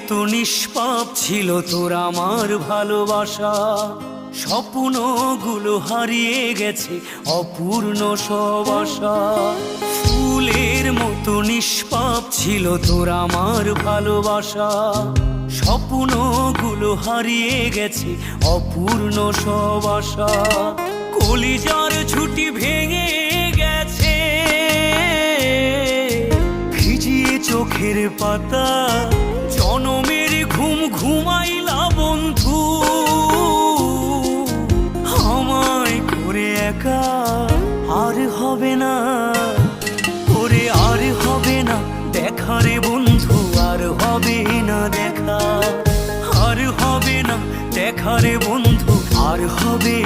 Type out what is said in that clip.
মতো নিষ্পাপ ছিল তোর আমার ভালোবাসা, স্বপ্নগুলো হারিয়ে গেছে অপূর্ণ সব আশা। ফুলের মতো নিষ্পাপ ছিল তোর আমার ভালোবাসা, স্বপ্নগুলো হারিয়ে গেছে অপূর্ণ সব আশা। কলিজার ঝুঁটি ভেঙে গেছে, ভিজিয়ে চোখের পাতা, জনমের ঘুম ঘুমাইলা বন্ধু, আমায় করে একা। আর হবে না ওরে, আর হবে না দেখা রে বন্ধু, আর হবে না দেখা, আর হবে না দেখা রে বন্ধু, আর হবে